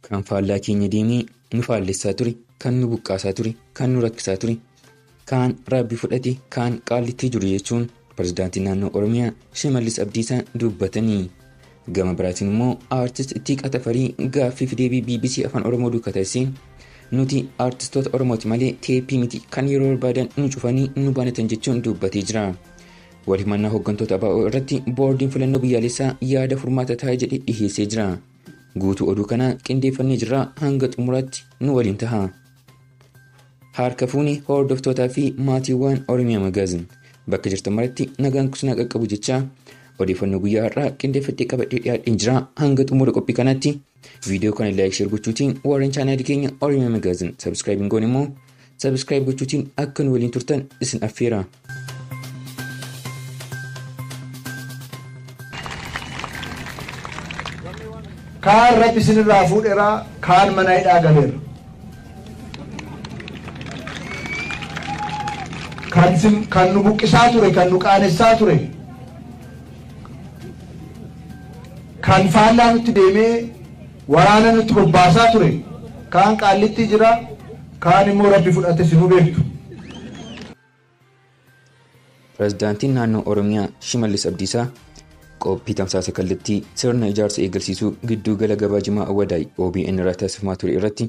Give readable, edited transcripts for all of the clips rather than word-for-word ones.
kan faallaa keenya deemee nu faallessaa ture, kan nu buqqaasaa ture, kan nu rakkisaa ture, kan rabbi fudhate, kan qaallitti jiru jechuun pirezidaantiin naannoo Oromiyaa Shimallis Abdiisaa dubbatanii. Gama biraatiin immoo aartist Ittiiqaa Tafarii gaaffiif deebii BBC Afaan Oromoo duukaa taasiseen nuti aartistoota Oromooti malee teeppii miti kan yeroo barbaadan nu cufanii nu banatan jechuun dubbatee jira. Walhimannaa hooggantoota ABO irratti boordiin filannoo biyyaalessaa yaada furmaata taa'ee jedhee dhiheessee jira. Guutuu oduu kana qindeeffannee jirra, hanga xumuraatti nu waliin taha. Harka fuuni hordoftootaa fi maatiiwwan Oromiyaa Magaazin bakka jirtan maratti nagaan kusinaa qaqqabu jechaa odeeffannoo guyyaa har'aa qindeeffadhee qabadhee dhiyaadheen jira. Hanga xumura qophii kanaatti viidiyoo kana laayik sheer gochuutiin warreen chaanaali keenya Oromiyaa Magaazin sabskiraayib goon immoo sabskiraayib gochuutiin akka nu waliin turtan isin affeera. Kaan rabbi isinirraa fuudheera, kaan mana hidhaa galeera. Kan nu buqqisaa ture, kan nu qaanessaa ture, kan faallaa nutti deemee waraana nutti bobbaasaa ture, kaan qaallitti jira, kaan immoo rabbi fudhate sinu beektu. Pirezidaantiin naannoo Oromiyaa Shimallis Abdiisaa qophii tamsaasa kallattii sirna ijaarsa eegalsiisuu gidduu gala gabaa Jimaa Awwadaay OBN irraa taasifamaa ture irratti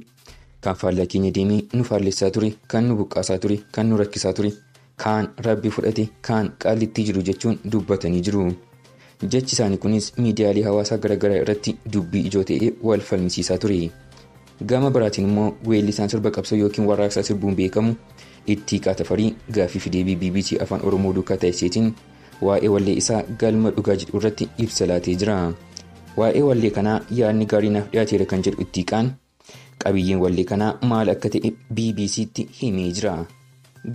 kan faallaa keenya deemee nu faallessaa ture, kan nu buqqaasaa ture, kan nu rakkisaa ture, kaan rabbi fudhate, kaan qaallitti jiru jechuun dubbatanii jiru. Jechi isaanii kunis miidiyaalee hawaasaa garaagaraa irratti dubbii ijoo ta'ee wal falmisiisaa ture. Gama biraatiin immoo weellisaan sirba qabsoo yookiin warraaqsaa sirbuun beekamu Ittiiqaa Tafarii gaaffiif deebii BBC Afaan Oromoo duukaa taasiseetiin waa'ee wallee isaa galma dhugaa jedhu irratti ibsa laatee jira. Waa'ee wallee kanaa yaadni gaarii naaf dhiyaateera kan jedhu Ittiiqaan qabiyyeen wallee kanaa maal akka ta'e BBC'tti himee jira.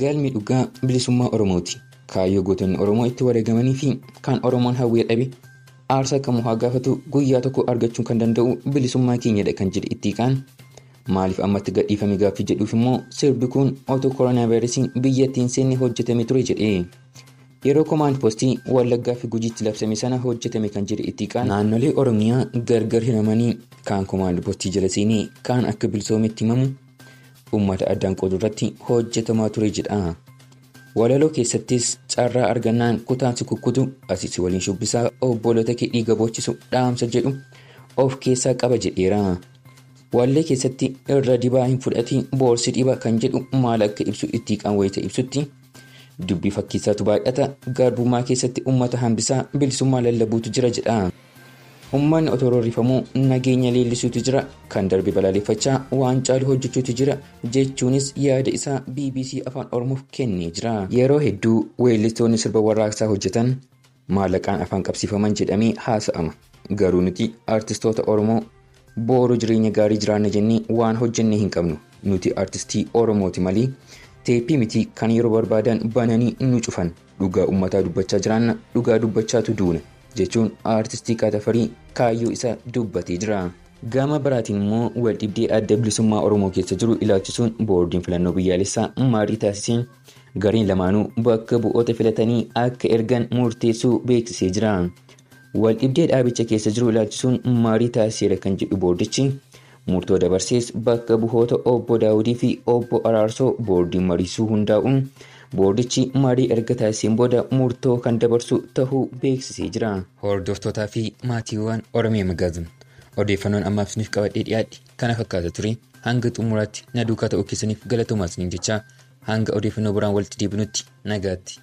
Galmi dhugaa bilisummaa Oromooti. Kaayyoo gootonni Oromoo itti wareegamanii fi kan Oromoon hawwee dhabe aarsaa kamuu haa gaafatu guyyaa tokko argachuu kan danda'u bilisummaa keenyadha kan jedhe Ittiiqaan. Maaliif ammatti gadhiifame gaaffii jedhuuf immoo sirbi kun otoo koronaa vaayirasiin biyyattiin seenne hojjetame ture jedhee. Yeroo komaand poostii Wallaggaa fi Gujiitti labsame sana hojjetame kan jedhe Ittiiqaan naannolee Oromiyaa gargar hiramanii kaan komaand poostii jala seenee kaan akka bilisoometti himamu uummata addaan qooduu irratti hojjetamaa ture jedha. Walaloo keessattis carraa argannaan kutaansi kukkutu asitti waliin shubbisaa obbolota kee dhiiga boochisu dhaamsa jedhu of keessaa qaba jedheera. Wallee keessatti irra dibaa hin fudhatiin boorsi dhiba kan jedhu maal akka ibsu Ittiiqaan wayita ibsutti dubbii fakkiisaatu baay'ata, garbummaa keessatti uummata hambisaa bilisummaa lallabuutu jira jedha. Uummanni otoo roorrifamuu nageenya leellisuutu jira, kan darbe balaaleffachaa waan caalu hojjechuutu jira jechuunis yaada isaa BBC Afaan Oromoof kennee jira. Yeroo hedduu weellistoonni sirba warraaqsaa hojjetan maallaqaan afaan qabsiifaman jedhamee haasa'ama. Garuu nuti aartistoota Oromoo booruu jireenya gaarii jiraanna jennee waan hojjennee hin qabnu. Nuti aartistii Oromooti malee teeppii miti kan yeroo barbaadan bananii nu cufan. Dhugaa uummataa dubbachaa jiraanna, dhugaa dubbachaatu duuna jechuun aartistii Tafarii kaayyoo isaa dubbatee jira. Gama biraatiin immoo waldhibdee adda bilisummaa Oromoo keessa jiru ilaalchisuun boordiin filannoo biyyaalessaa marii taasiseen gareen lamaanuu bakka bu'oota filatanii akka ergan murteessuu beeksisee jira. Waldhibdee dhaabicha keessa jiru ilaalchisuun marii taasiseera kan jedhu boordichi murtoo dabarsees bakka bu'oota obbo Daawudii fi obbo Araarsoo boordiin mariisuu hundaa'uun boordichi marii erga taasiseen booda murtoo kan dabarsu ta'uu beeksisee jira. Hordoftootaa fi maatiiwwan Oromiyaa Magaazin odeeffannoon ammaaf isiniif qabadhee dhiyaadhe kana fakkaata ture. Hanga xumuraatti na duukaa ta'uu keessaniif galatoomaa isiniin jecha hanga odeeffannoo biraan walitti deebinutti nagaatti.